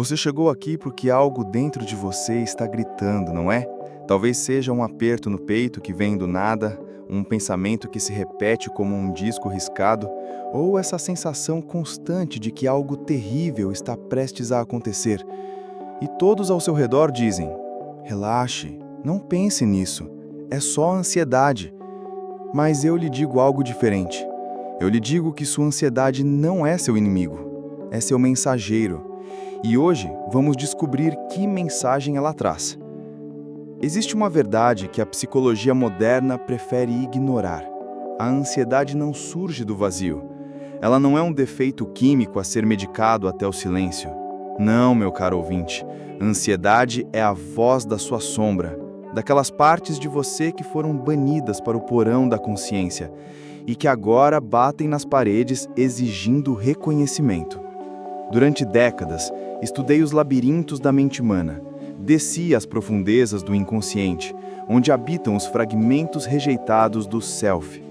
Você chegou aqui porque algo dentro de você está gritando, não é? Talvez seja um aperto no peito que vem do nada, um pensamento que se repete como um disco riscado, ou essa sensação constante de que algo terrível está prestes a acontecer. E todos ao seu redor dizem: relaxe, não pense nisso, é só ansiedade. Mas eu lhe digo algo diferente. Eu lhe digo que sua ansiedade não é seu inimigo, é seu mensageiro. E hoje vamos descobrir que mensagem ela traz. Existe uma verdade que a psicologia moderna prefere ignorar. A ansiedade não surge do vazio. Ela não é um defeito químico a ser medicado até o silêncio. Não, meu caro ouvinte. A ansiedade é a voz da sua sombra, daquelas partes de você que foram banidas para o porão da consciência e que agora batem nas paredes exigindo reconhecimento. Durante décadas, estudei os labirintos da mente humana. Desci às profundezas do inconsciente, onde habitam os fragmentos rejeitados do self.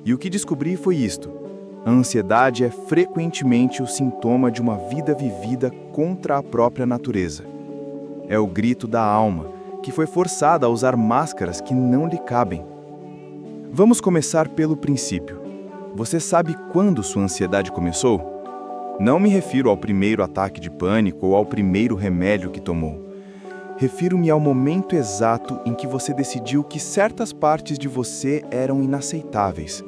E o que descobri foi isto: a ansiedade é frequentemente o sintoma de uma vida vivida contra a própria natureza. É o grito da alma, que foi forçada a usar máscaras que não lhe cabem. Vamos começar pelo princípio. Você sabe quando sua ansiedade começou? Não me refiro ao primeiro ataque de pânico ou ao primeiro remédio que tomou. Refiro-me ao momento exato em que você decidiu que certas partes de você eram inaceitáveis.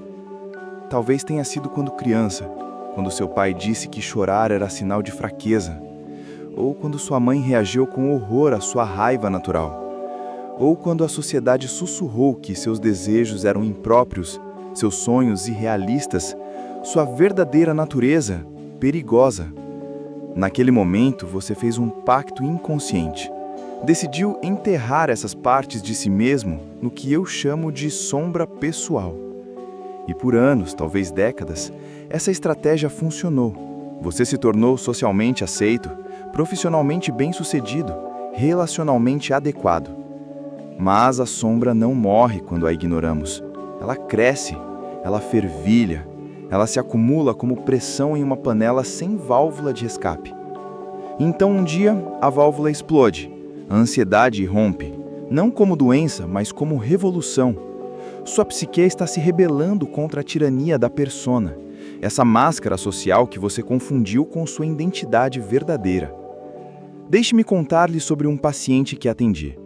Talvez tenha sido quando criança, quando seu pai disse que chorar era sinal de fraqueza, ou quando sua mãe reagiu com horror à sua raiva natural, ou quando a sociedade sussurrou que seus desejos eram impróprios, seus sonhos irrealistas, sua verdadeira natureza perigosa. Naquele momento, você fez um pacto inconsciente. Decidiu enterrar essas partes de si mesmo no que eu chamo de sombra pessoal. E por anos, talvez décadas, essa estratégia funcionou. Você se tornou socialmente aceito, profissionalmente bem-sucedido, relacionalmente adequado. Mas a sombra não morre quando a ignoramos. Ela cresce, ela fervilha, ela se acumula como pressão em uma panela sem válvula de escape. Então um dia, a válvula explode. A ansiedade irrompe, não como doença, mas como revolução. Sua psique está se rebelando contra a tirania da persona, essa máscara social que você confundiu com sua identidade verdadeira. Deixe-me contar-lhe sobre um paciente que atendi.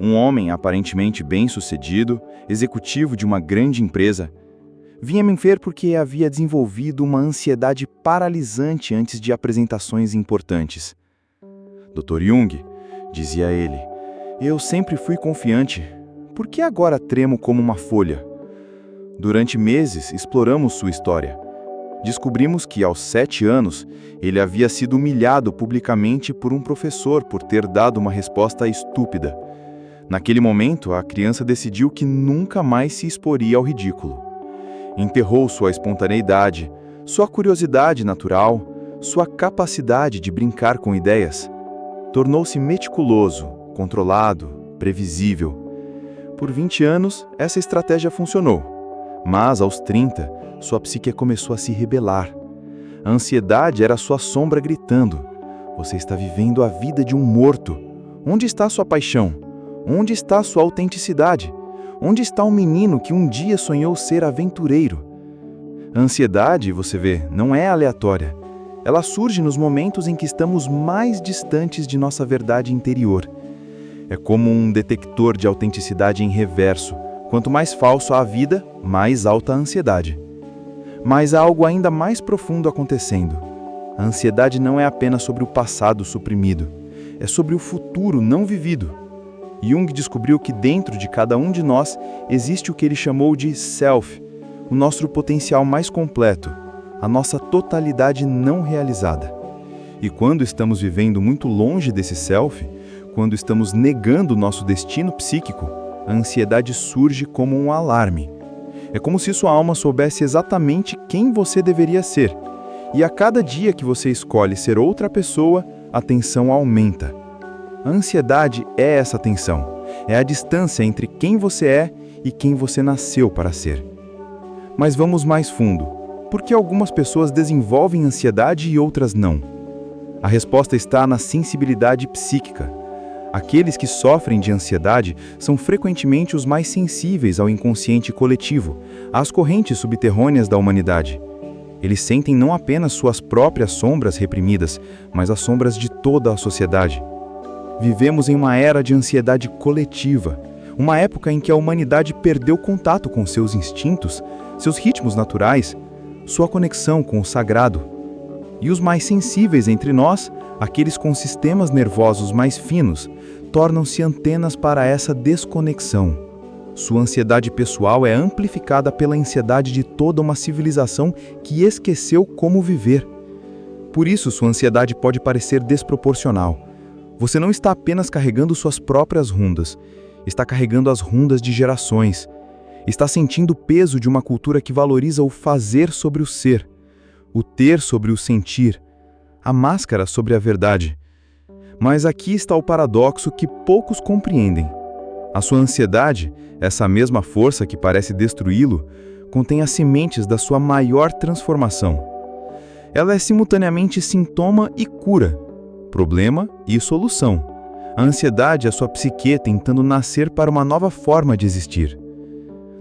Um homem aparentemente bem-sucedido, executivo de uma grande empresa, vinha me ver porque havia desenvolvido uma ansiedade paralisante antes de apresentações importantes. Dr. Jung, dizia ele, eu sempre fui confiante. Por que agora tremo como uma folha? Durante meses, exploramos sua história. Descobrimos que, aos 7 anos, ele havia sido humilhado publicamente por um professor por ter dado uma resposta estúpida. Naquele momento, a criança decidiu que nunca mais se exporia ao ridículo. Enterrou sua espontaneidade, sua curiosidade natural, sua capacidade de brincar com ideias. Tornou-se meticuloso, controlado, previsível. Por 20 anos, essa estratégia funcionou. Mas, aos 30, sua psique começou a se rebelar. A ansiedade era sua sombra gritando: você está vivendo a vida de um morto. Onde está sua paixão? Onde está sua autenticidade? Onde está o menino que um dia sonhou ser aventureiro? A ansiedade, você vê, não é aleatória. Ela surge nos momentos em que estamos mais distantes de nossa verdade interior. É como um detector de autenticidade em reverso. Quanto mais falso a vida, mais alta a ansiedade. Mas há algo ainda mais profundo acontecendo. A ansiedade não é apenas sobre o passado suprimido. É sobre o futuro não vivido. Jung descobriu que dentro de cada um de nós existe o que ele chamou de self, o nosso potencial mais completo, a nossa totalidade não realizada. E quando estamos vivendo muito longe desse self, quando estamos negando o nosso destino psíquico, a ansiedade surge como um alarme. É como se sua alma soubesse exatamente quem você deveria ser. E a cada dia que você escolhe ser outra pessoa, a tensão aumenta. A ansiedade é essa tensão, é a distância entre quem você é e quem você nasceu para ser. Mas vamos mais fundo. Por que algumas pessoas desenvolvem ansiedade e outras não? A resposta está na sensibilidade psíquica. Aqueles que sofrem de ansiedade são frequentemente os mais sensíveis ao inconsciente coletivo, às correntes subterrâneas da humanidade. Eles sentem não apenas suas próprias sombras reprimidas, mas as sombras de toda a sociedade. Vivemos em uma era de ansiedade coletiva, uma época em que a humanidade perdeu contato com seus instintos, seus ritmos naturais, sua conexão com o sagrado. E os mais sensíveis entre nós, aqueles com sistemas nervosos mais finos, tornam-se antenas para essa desconexão. Sua ansiedade pessoal é amplificada pela ansiedade de toda uma civilização que esqueceu como viver. Por isso, sua ansiedade pode parecer desproporcional. Você não está apenas carregando suas próprias rundas, está carregando as rundas de gerações. Está sentindo o peso de uma cultura que valoriza o fazer sobre o ser, o ter sobre o sentir, a máscara sobre a verdade. Mas aqui está o paradoxo que poucos compreendem. A sua ansiedade, essa mesma força que parece destruí-lo, contém as sementes da sua maior transformação. Ela é simultaneamente sintoma e cura, problema e solução. A ansiedade é sua psique tentando nascer para uma nova forma de existir.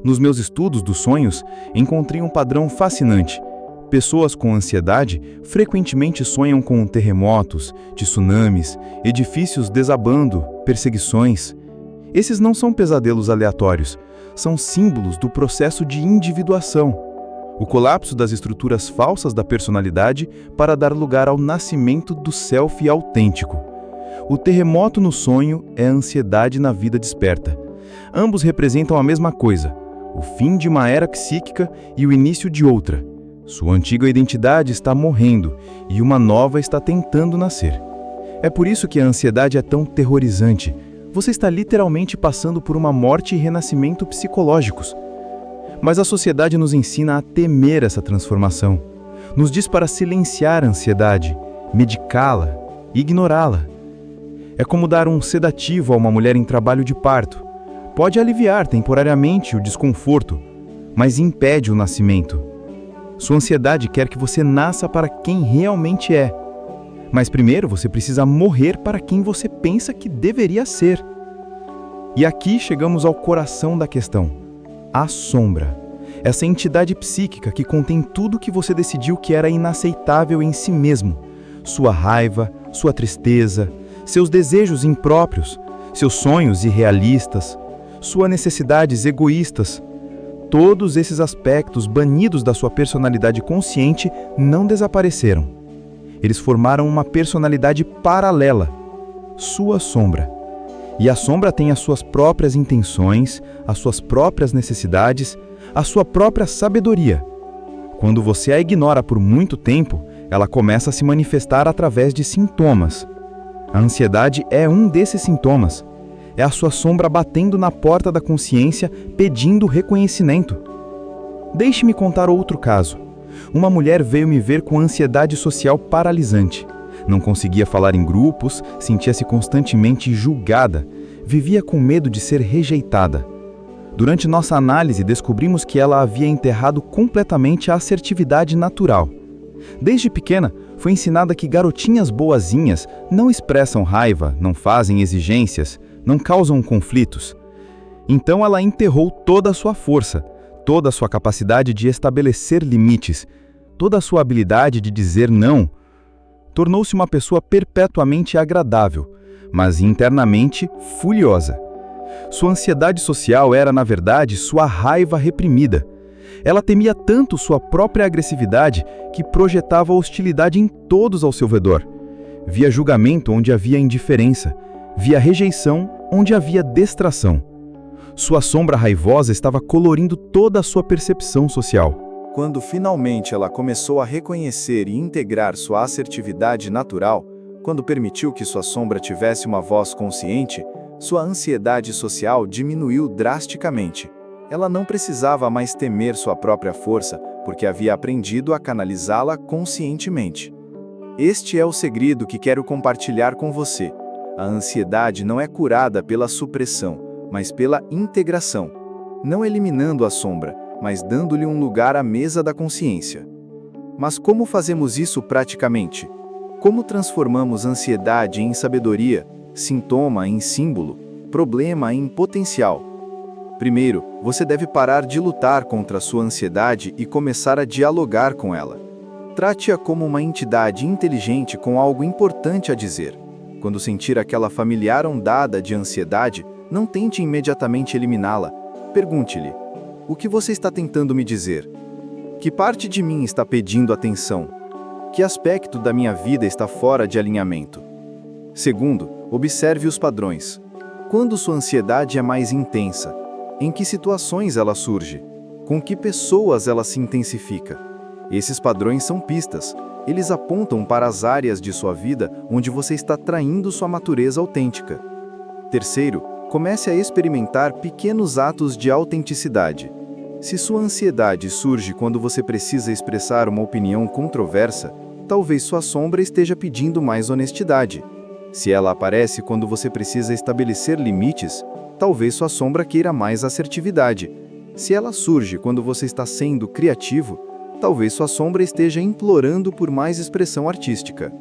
Nos meus estudos dos sonhos, encontrei um padrão fascinante. Pessoas com ansiedade frequentemente sonham com terremotos, tsunamis, edifícios desabando, perseguições. Esses não são pesadelos aleatórios, são símbolos do processo de individuação, o colapso das estruturas falsas da personalidade para dar lugar ao nascimento do self autêntico. O terremoto no sonho é a ansiedade na vida desperta. Ambos representam a mesma coisa, o fim de uma era psíquica e o início de outra. Sua antiga identidade está morrendo e uma nova está tentando nascer. É por isso que a ansiedade é tão terrorizante. Você está literalmente passando por uma morte e renascimento psicológicos. Mas a sociedade nos ensina a temer essa transformação. Nos diz para silenciar a ansiedade, medicá-la, ignorá-la. É como dar um sedativo a uma mulher em trabalho de parto. Pode aliviar temporariamente o desconforto, mas impede o nascimento. Sua ansiedade quer que você nasça para quem realmente é. Mas primeiro você precisa morrer para quem você pensa que deveria ser. E aqui chegamos ao coração da questão. A sombra. Essa entidade psíquica que contém tudo que você decidiu que era inaceitável em si mesmo. Sua raiva, sua tristeza, seus desejos impróprios, seus sonhos irrealistas, suas necessidades egoístas. Todos esses aspectos banidos da sua personalidade consciente não desapareceram. Eles formaram uma personalidade paralela, sua sombra. E a sombra tem as suas próprias intenções, as suas próprias necessidades, a sua própria sabedoria. Quando você a ignora por muito tempo, ela começa a se manifestar através de sintomas. A ansiedade é um desses sintomas. É a sua sombra batendo na porta da consciência, pedindo reconhecimento. Deixe-me contar outro caso. Uma mulher veio me ver com ansiedade social paralisante. Não conseguia falar em grupos, sentia-se constantemente julgada, vivia com medo de ser rejeitada. Durante nossa análise, descobrimos que ela havia enterrado completamente a assertividade natural. Desde pequena, foi ensinada que garotinhas boazinhas não expressam raiva, não fazem exigências, não causam conflitos. Então ela enterrou toda a sua força, toda a sua capacidade de estabelecer limites, toda a sua habilidade de dizer não. Tornou-se uma pessoa perpetuamente agradável, mas internamente furiosa. Sua ansiedade social era, na verdade, sua raiva reprimida. Ela temia tanto sua própria agressividade que projetava hostilidade em todos ao seu redor. Via julgamento onde havia indiferença, via rejeição onde havia distração. Sua sombra raivosa estava colorindo toda a sua percepção social. Quando finalmente ela começou a reconhecer e integrar sua assertividade natural, quando permitiu que sua sombra tivesse uma voz consciente, sua ansiedade social diminuiu drasticamente. Ela não precisava mais temer sua própria força, porque havia aprendido a canalizá-la conscientemente. Este é o segredo que quero compartilhar com você. A ansiedade não é curada pela supressão, mas pela integração, não eliminando a sombra, mas dando-lhe um lugar à mesa da consciência. Mas como fazemos isso praticamente? Como transformamos ansiedade em sabedoria, sintoma em símbolo, problema em potencial? Primeiro, você deve parar de lutar contra a sua ansiedade e começar a dialogar com ela. Trate-a como uma entidade inteligente com algo importante a dizer. Quando sentir aquela familiar ondada de ansiedade, não tente imediatamente eliminá-la. Pergunte-lhe: o que você está tentando me dizer? Que parte de mim está pedindo atenção? Que aspecto da minha vida está fora de alinhamento? Segundo, observe os padrões. Quando sua ansiedade é mais intensa? Em que situações ela surge? Com que pessoas ela se intensifica? Esses padrões são pistas. Eles apontam para as áreas de sua vida onde você está traindo sua natureza autêntica. Terceiro, comece a experimentar pequenos atos de autenticidade. Se sua ansiedade surge quando você precisa expressar uma opinião controversa, talvez sua sombra esteja pedindo mais honestidade. Se ela aparece quando você precisa estabelecer limites, talvez sua sombra queira mais assertividade. Se ela surge quando você está sendo criativo, talvez sua sombra esteja implorando por mais expressão artística.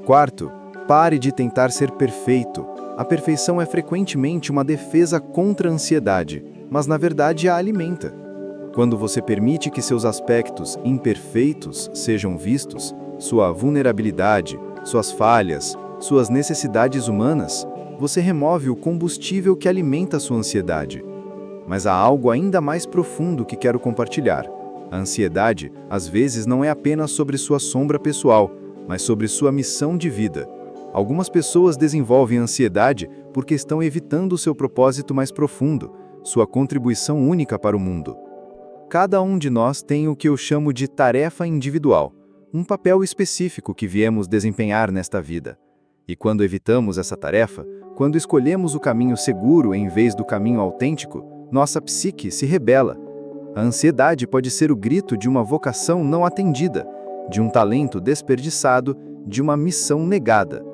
Quarto, pare de tentar ser perfeito. A perfeição é frequentemente uma defesa contra a ansiedade, mas na verdade a alimenta. Quando você permite que seus aspectos imperfeitos sejam vistos, sua vulnerabilidade, suas falhas, suas necessidades humanas, você remove o combustível que alimenta sua ansiedade. Mas há algo ainda mais profundo que quero compartilhar. A ansiedade, às vezes, não é apenas sobre sua sombra pessoal, mas sobre sua missão de vida. Algumas pessoas desenvolvem ansiedade porque estão evitando seu propósito mais profundo, sua contribuição única para o mundo. Cada um de nós tem o que eu chamo de tarefa individual, um papel específico que viemos desempenhar nesta vida. E quando evitamos essa tarefa, quando escolhemos o caminho seguro em vez do caminho autêntico, nossa psique se rebela. A ansiedade pode ser o grito de uma vocação não atendida, de um talento desperdiçado, de uma missão negada.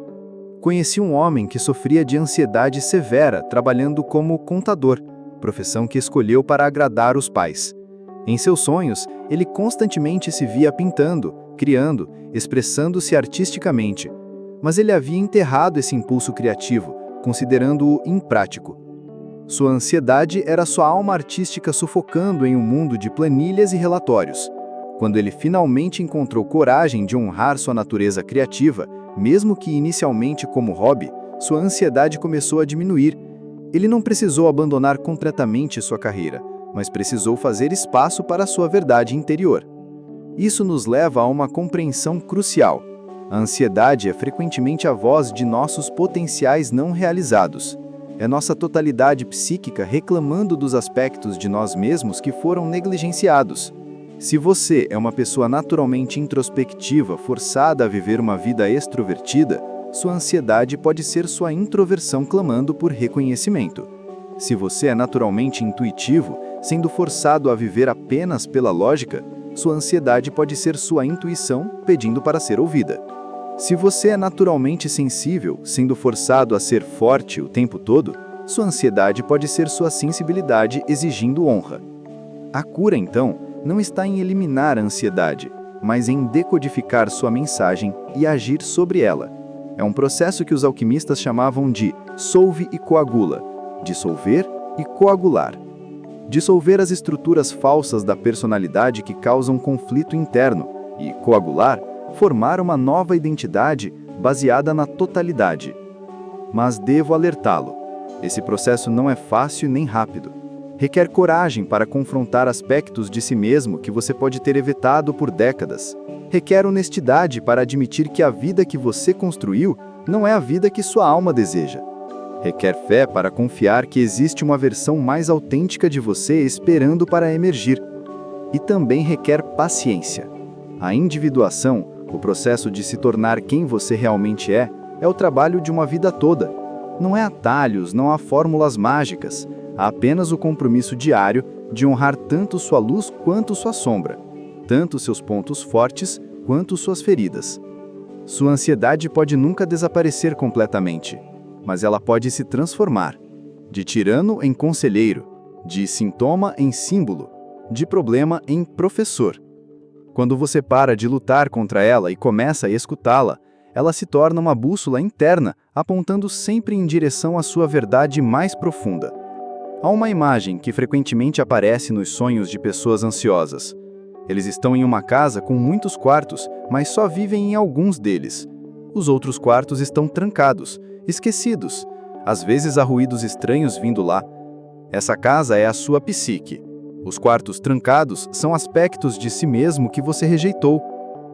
Conheci um homem que sofria de ansiedade severa trabalhando como contador, profissão que escolheu para agradar os pais. Em seus sonhos, ele constantemente se via pintando, criando, expressando-se artisticamente. Mas ele havia enterrado esse impulso criativo, considerando-o imprático. Sua ansiedade era sua alma artística sufocando em um mundo de planilhas e relatórios. Quando ele finalmente encontrou coragem de honrar sua natureza criativa, mesmo que inicialmente como hobby, sua ansiedade começou a diminuir. Ele não precisou abandonar completamente sua carreira, mas precisou fazer espaço para sua verdade interior. Isso nos leva a uma compreensão crucial. A ansiedade é frequentemente a voz de nossos potenciais não realizados. É nossa totalidade psíquica reclamando dos aspectos de nós mesmos que foram negligenciados. Se você é uma pessoa naturalmente introspectiva, forçada a viver uma vida extrovertida, sua ansiedade pode ser sua introversão clamando por reconhecimento. Se você é naturalmente intuitivo, sendo forçado a viver apenas pela lógica, sua ansiedade pode ser sua intuição pedindo para ser ouvida. Se você é naturalmente sensível, sendo forçado a ser forte o tempo todo, sua ansiedade pode ser sua sensibilidade exigindo honra. A cura, então, não está em eliminar a ansiedade, mas em decodificar sua mensagem e agir sobre ela. É um processo que os alquimistas chamavam de solve e coagula, dissolver e coagular. Dissolver as estruturas falsas da personalidade que causam conflito interno e coagular, formar uma nova identidade baseada na totalidade. Mas devo alertá-lo. Esse processo não é fácil nem rápido. Requer coragem para confrontar aspectos de si mesmo que você pode ter evitado por décadas. Requer honestidade para admitir que a vida que você construiu não é a vida que sua alma deseja. Requer fé para confiar que existe uma versão mais autêntica de você esperando para emergir. E também requer paciência. A individuação, o processo de se tornar quem você realmente é o trabalho de uma vida toda. Não há atalhos, não há fórmulas mágicas. Há apenas o compromisso diário de honrar tanto sua luz quanto sua sombra, tanto seus pontos fortes quanto suas feridas. Sua ansiedade pode nunca desaparecer completamente, mas ela pode se transformar, de tirano em conselheiro, de sintoma em símbolo, de problema em professor. Quando você para de lutar contra ela e começa a escutá-la, ela se torna uma bússola interna, apontando sempre em direção à sua verdade mais profunda. Há uma imagem que frequentemente aparece nos sonhos de pessoas ansiosas. Eles estão em uma casa com muitos quartos, mas só vivem em alguns deles. Os outros quartos estão trancados, esquecidos. Às vezes há ruídos estranhos vindo lá. Essa casa é a sua psique. Os quartos trancados são aspectos de si mesmo que você rejeitou.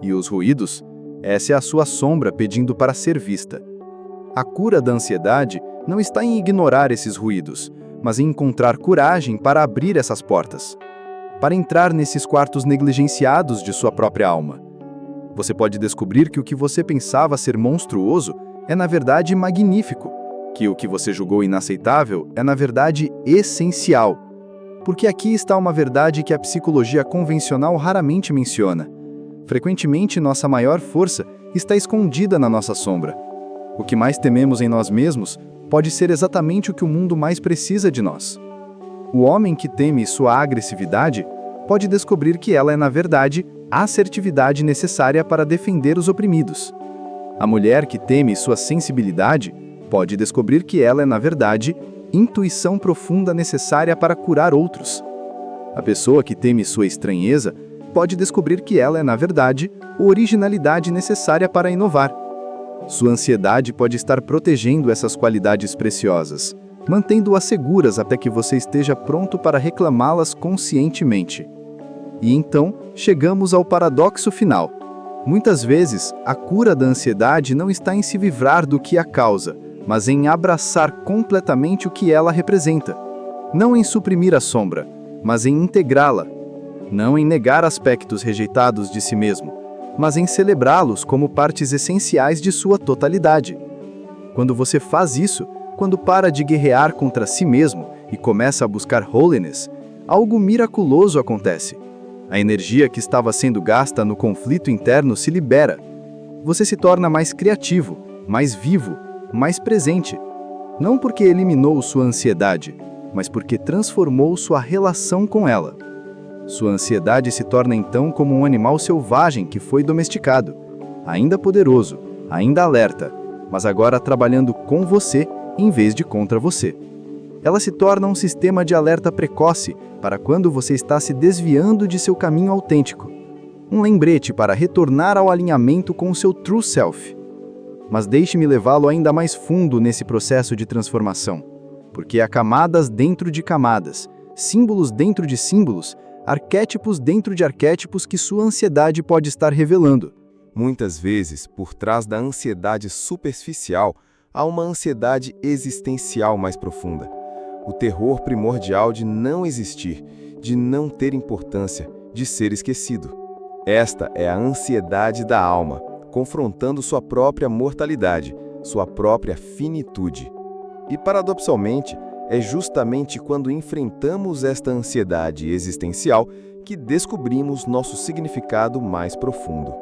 E os ruídos? Essa é a sua sombra pedindo para ser vista. A cura da ansiedade não está em ignorar esses ruídos, mas em encontrar coragem para abrir essas portas, para entrar nesses quartos negligenciados de sua própria alma. Você pode descobrir que o que você pensava ser monstruoso é na verdade magnífico, que o que você julgou inaceitável é na verdade essencial. Porque aqui está uma verdade que a psicologia convencional raramente menciona. Frequentemente, nossa maior força está escondida na nossa sombra. O que mais tememos em nós mesmos pode ser exatamente o que o mundo mais precisa de nós. O homem que teme sua agressividade pode descobrir que ela é, na verdade, a assertividade necessária para defender os oprimidos. A mulher que teme sua sensibilidade pode descobrir que ela é, na verdade, intuição profunda necessária para curar outros. A pessoa que teme sua estranheza pode descobrir que ela é, na verdade, a originalidade necessária para inovar. Sua ansiedade pode estar protegendo essas qualidades preciosas, mantendo-as seguras até que você esteja pronto para reclamá-las conscientemente. E então, chegamos ao paradoxo final. Muitas vezes, a cura da ansiedade não está em se livrar do que a causa, mas em abraçar completamente o que ela representa. Não em suprimir a sombra, mas em integrá-la. Não em negar aspectos rejeitados de si mesmo, mas em celebrá-los como partes essenciais de sua totalidade. Quando você faz isso, quando para de guerrear contra si mesmo e começa a buscar holiness, algo miraculoso acontece. A energia que estava sendo gasta no conflito interno se libera. Você se torna mais criativo, mais vivo, mais presente. Não porque eliminou sua ansiedade, mas porque transformou sua relação com ela. Sua ansiedade se torna então como um animal selvagem que foi domesticado, ainda poderoso, ainda alerta, mas agora trabalhando com você em vez de contra você. Ela se torna um sistema de alerta precoce para quando você está se desviando de seu caminho autêntico. Um lembrete para retornar ao alinhamento com o seu true self. Mas deixe-me levá-lo ainda mais fundo nesse processo de transformação, porque há camadas dentro de camadas, símbolos dentro de símbolos, arquétipos dentro de arquétipos que sua ansiedade pode estar revelando. Muitas vezes, por trás da ansiedade superficial, há uma ansiedade existencial mais profunda. O terror primordial de não existir, de não ter importância, de ser esquecido. Esta é a ansiedade da alma, confrontando sua própria mortalidade, sua própria finitude. E, paradoxalmente, é justamente quando enfrentamos esta ansiedade existencial que descobrimos nosso significado mais profundo.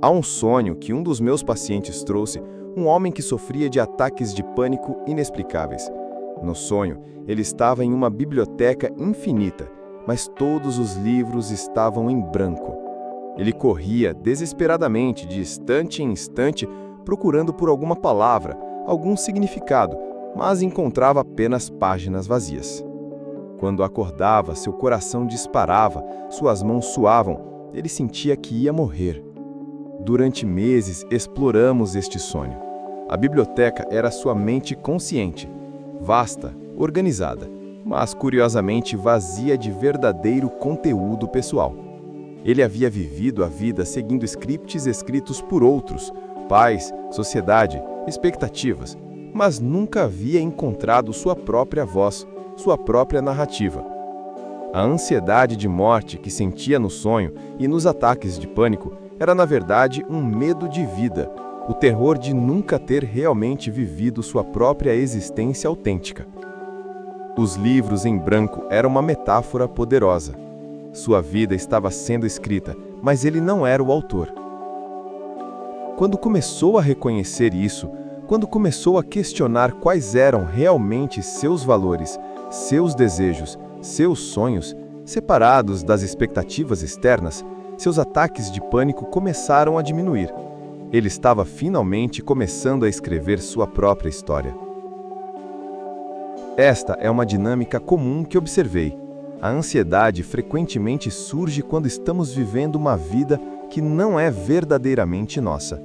Há um sonho que um dos meus pacientes trouxe, um homem que sofria de ataques de pânico inexplicáveis. No sonho, ele estava em uma biblioteca infinita, mas todos os livros estavam em branco. Ele corria desesperadamente, de instante em instante, procurando por alguma palavra, algum significado, mas encontrava apenas páginas vazias. Quando acordava, seu coração disparava, suas mãos suavam, ele sentia que ia morrer. Durante meses, exploramos este sonho. A biblioteca era sua mente consciente, vasta, organizada, mas curiosamente vazia de verdadeiro conteúdo pessoal. Ele havia vivido a vida seguindo scripts escritos por outros, pais, sociedade, expectativas, mas nunca havia encontrado sua própria voz, sua própria narrativa. A ansiedade de morte que sentia no sonho e nos ataques de pânico era, na verdade, um medo de vida, o terror de nunca ter realmente vivido sua própria existência autêntica. Os livros em branco eram uma metáfora poderosa. Sua vida estava sendo escrita, mas ele não era o autor. Quando começou a reconhecer isso, quando começou a questionar quais eram realmente seus valores, seus desejos, seus sonhos, separados das expectativas externas, seus ataques de pânico começaram a diminuir. Ele estava finalmente começando a escrever sua própria história. Esta é uma dinâmica comum que observei. A ansiedade frequentemente surge quando estamos vivendo uma vida que não é verdadeiramente nossa.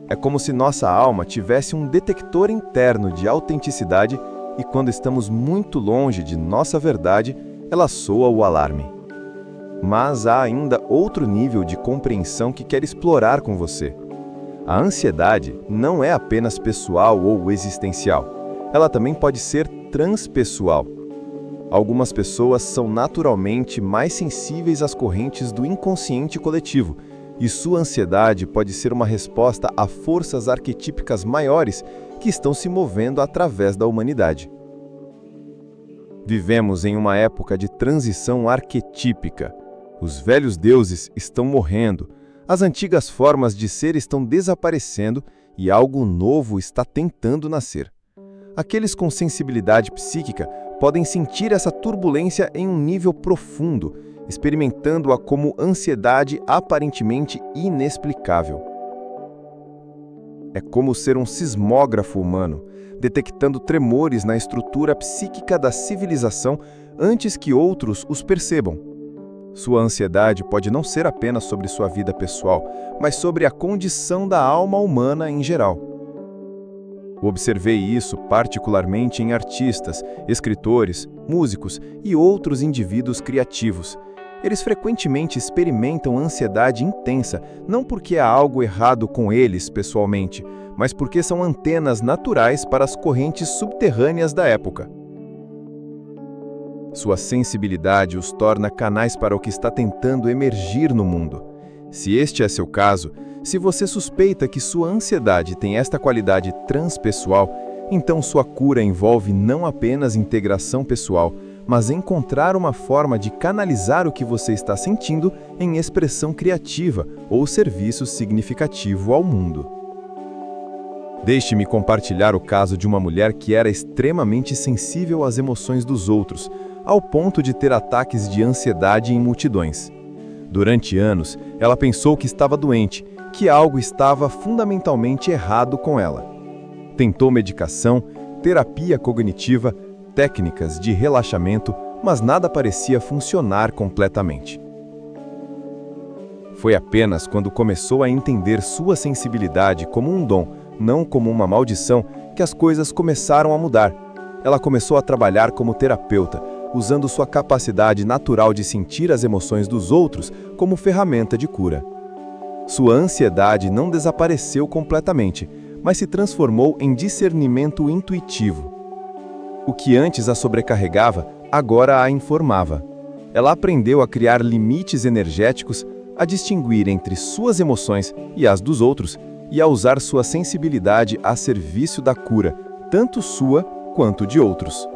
É como se nossa alma tivesse um detector interno de autenticidade e quando estamos muito longe de nossa verdade, ela soa o alarme. Mas há ainda outro nível de compreensão que quero explorar com você. A ansiedade não é apenas pessoal ou existencial. Ela também pode ser transpessoal. Algumas pessoas são naturalmente mais sensíveis às correntes do inconsciente coletivo, e sua ansiedade pode ser uma resposta a forças arquetípicas maiores que estão se movendo através da humanidade. Vivemos em uma época de transição arquetípica. Os velhos deuses estão morrendo, as antigas formas de ser estão desaparecendo e algo novo está tentando nascer. Aqueles com sensibilidade psíquica podem sentir essa turbulência em um nível profundo, experimentando-a como ansiedade aparentemente inexplicável. É como ser um sismógrafo humano, detectando tremores na estrutura psíquica da civilização antes que outros os percebam. Sua ansiedade pode não ser apenas sobre sua vida pessoal, mas sobre a condição da alma humana em geral. Observei isso particularmente em artistas, escritores, músicos e outros indivíduos criativos. Eles frequentemente experimentam ansiedade intensa, não porque há algo errado com eles pessoalmente, mas porque são antenas naturais para as correntes subterrâneas da época. Sua sensibilidade os torna canais para o que está tentando emergir no mundo. Se este é seu caso, se você suspeita que sua ansiedade tem esta qualidade transpessoal, então sua cura envolve não apenas integração pessoal, mas encontrar uma forma de canalizar o que você está sentindo em expressão criativa ou serviço significativo ao mundo. Deixe-me compartilhar o caso de uma mulher que era extremamente sensível às emoções dos outros, ao ponto de ter ataques de ansiedade em multidões. Durante anos, ela pensou que estava doente, que algo estava fundamentalmente errado com ela. Tentou medicação, terapia cognitiva, técnicas de relaxamento, mas nada parecia funcionar completamente. Foi apenas quando começou a entender sua sensibilidade como um dom, não como uma maldição, que as coisas começaram a mudar. Ela começou a trabalhar como terapeuta, usando sua capacidade natural de sentir as emoções dos outros como ferramenta de cura. Sua ansiedade não desapareceu completamente, mas se transformou em discernimento intuitivo. O que antes a sobrecarregava, agora a informava. Ela aprendeu a criar limites energéticos, a distinguir entre suas emoções e as dos outros, e a usar sua sensibilidade a serviço da cura, tanto sua quanto de outros.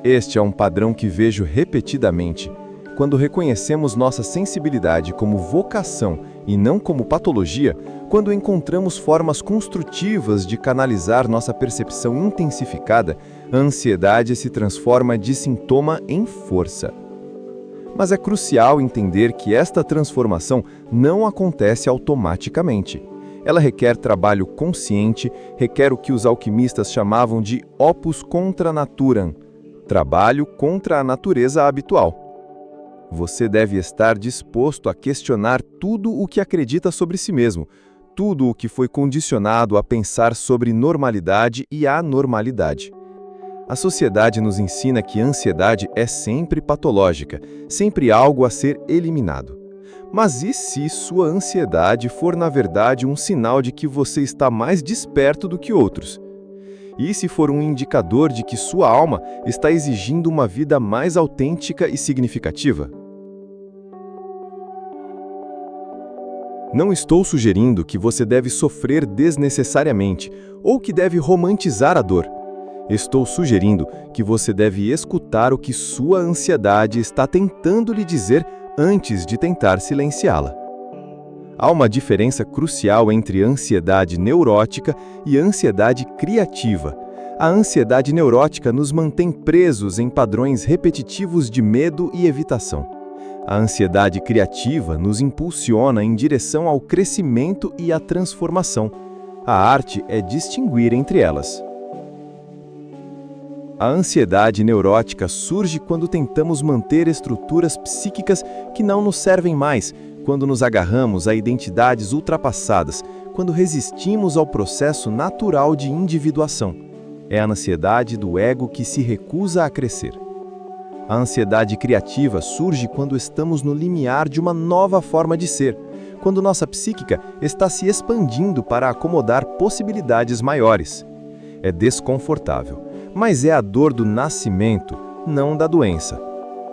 Este é um padrão que vejo repetidamente. Quando reconhecemos nossa sensibilidade como vocação e não como patologia, quando encontramos formas construtivas de canalizar nossa percepção intensificada, a ansiedade se transforma de sintoma em força. Mas é crucial entender que esta transformação não acontece automaticamente. Ela requer trabalho consciente, requer o que os alquimistas chamavam de opus contra naturam, trabalho contra a natureza habitual. Você deve estar disposto a questionar tudo o que acredita sobre si mesmo, tudo o que foi condicionado a pensar sobre normalidade e anormalidade. A sociedade nos ensina que a ansiedade é sempre patológica, sempre algo a ser eliminado. Mas e se sua ansiedade for, na verdade, um sinal de que você está mais desperto do que outros? E se for um indicador de que sua alma está exigindo uma vida mais autêntica e significativa? Não estou sugerindo que você deve sofrer desnecessariamente ou que deve romantizar a dor. Estou sugerindo que você deve escutar o que sua ansiedade está tentando lhe dizer antes de tentar silenciá-la. Há uma diferença crucial entre ansiedade neurótica e ansiedade criativa. A ansiedade neurótica nos mantém presos em padrões repetitivos de medo e evitação. A ansiedade criativa nos impulsiona em direção ao crescimento e à transformação. A arte é distinguir entre elas. A ansiedade neurótica surge quando tentamos manter estruturas psíquicas que não nos servem mais, quando nos agarramos a identidades ultrapassadas, quando resistimos ao processo natural de individuação. É a ansiedade do ego que se recusa a crescer. A ansiedade criativa surge quando estamos no limiar de uma nova forma de ser, quando nossa psíquica está se expandindo para acomodar possibilidades maiores. É desconfortável, mas é a dor do nascimento, não da doença.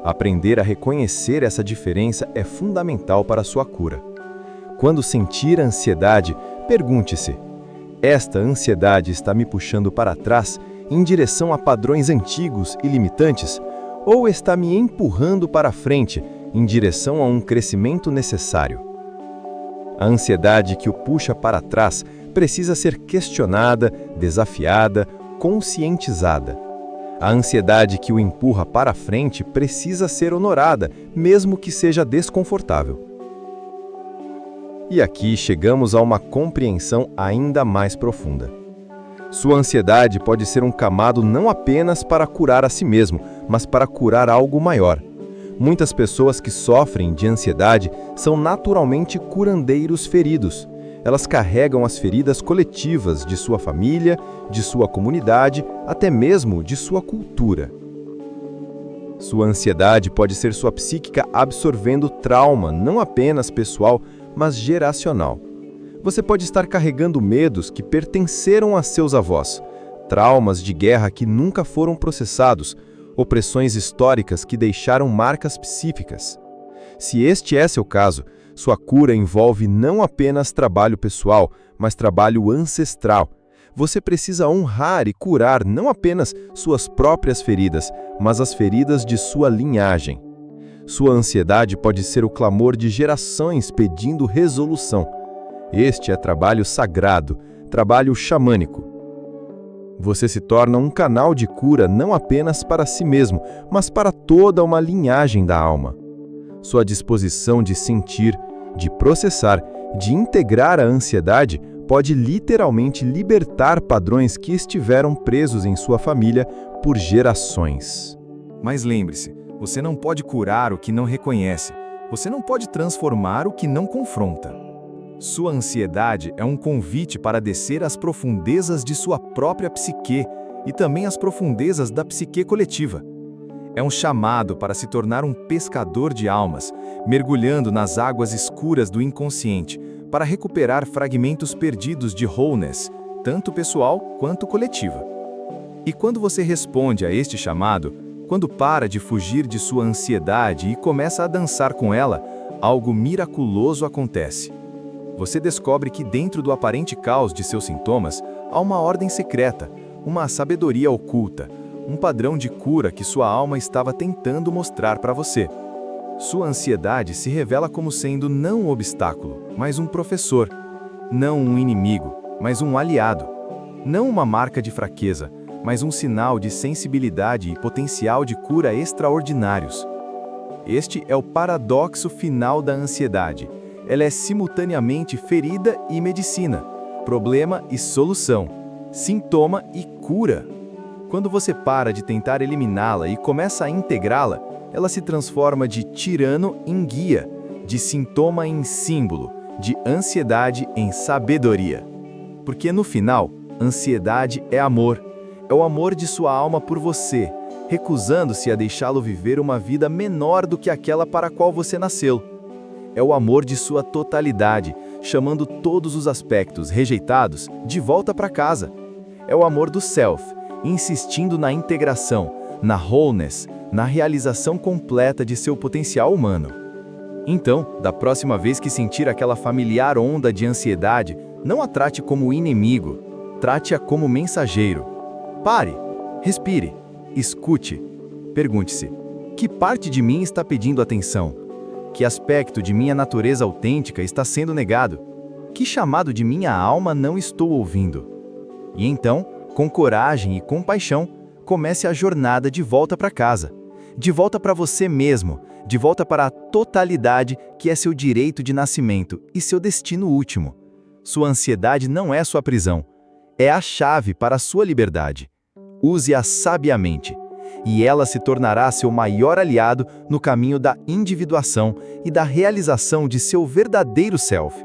Aprender a reconhecer essa diferença é fundamental para a sua cura. Quando sentir a ansiedade, pergunte-se: esta ansiedade está me puxando para trás em direção a padrões antigos e limitantes, ou está me empurrando para frente em direção a um crescimento necessário? A ansiedade que o puxa para trás precisa ser questionada, desafiada, conscientizada. A ansiedade que o empurra para frente precisa ser honorada, mesmo que seja desconfortável. E aqui chegamos a uma compreensão ainda mais profunda. Sua ansiedade pode ser um camado não apenas para curar a si mesmo, mas para curar algo maior. Muitas pessoas que sofrem de ansiedade são naturalmente curandeiros feridos. Elas carregam as feridas coletivas de sua família, de sua comunidade, até mesmo de sua cultura. Sua ansiedade pode ser sua psíquica absorvendo trauma, não apenas pessoal, mas geracional. Você pode estar carregando medos que pertenceram a seus avós, traumas de guerra que nunca foram processados, opressões históricas que deixaram marcas psíquicas. Se este é seu caso, sua cura envolve não apenas trabalho pessoal, mas trabalho ancestral. Você precisa honrar e curar não apenas suas próprias feridas, mas as feridas de sua linhagem. Sua ansiedade pode ser o clamor de gerações pedindo resolução. Este é trabalho sagrado, trabalho xamânico. Você se torna um canal de cura não apenas para si mesmo, mas para toda uma linhagem da alma. Sua disposição de sentir, de processar, de integrar a ansiedade pode literalmente libertar padrões que estiveram presos em sua família por gerações. Mas lembre-se, você não pode curar o que não reconhece. Você não pode transformar o que não confronta. Sua ansiedade é um convite para descer às profundezas de sua própria psique e também às profundezas da psique coletiva. É um chamado para se tornar um pescador de almas, mergulhando nas águas escuras do inconsciente, para recuperar fragmentos perdidos de wholeness, tanto pessoal quanto coletiva. E quando você responde a este chamado, quando para de fugir de sua ansiedade e começa a dançar com ela, algo miraculoso acontece. Você descobre que dentro do aparente caos de seus sintomas, há uma ordem secreta, uma sabedoria oculta, um padrão de cura que sua alma estava tentando mostrar para você. Sua ansiedade se revela como sendo não um obstáculo, mas um professor. Não um inimigo, mas um aliado. Não uma marca de fraqueza, mas um sinal de sensibilidade e potencial de cura extraordinários. Este é o paradoxo final da ansiedade. Ela é simultaneamente ferida e medicina, problema e solução, sintoma e cura. Quando você para de tentar eliminá-la e começa a integrá-la, ela se transforma de tirano em guia, de sintoma em símbolo, de ansiedade em sabedoria. Porque no final, ansiedade é amor. É o amor de sua alma por você, recusando-se a deixá-lo viver uma vida menor do que aquela para a qual você nasceu. É o amor de sua totalidade, chamando todos os aspectos rejeitados de volta para casa. É o amor do self, insistindo na integração, na wholeness, na realização completa de seu potencial humano. Então, da próxima vez que sentir aquela familiar onda de ansiedade, não a trate como inimigo, trate-a como mensageiro. Pare, respire, escute. Pergunte-se: que parte de mim está pedindo atenção? Que aspecto de minha natureza autêntica está sendo negado? Que chamado de minha alma não estou ouvindo? E então, com coragem e compaixão, comece a jornada de volta para casa, de volta para você mesmo, de volta para a totalidade que é seu direito de nascimento e seu destino último. Sua ansiedade não é sua prisão, é a chave para a sua liberdade. Use-a sabiamente, e ela se tornará seu maior aliado no caminho da individuação e da realização de seu verdadeiro self.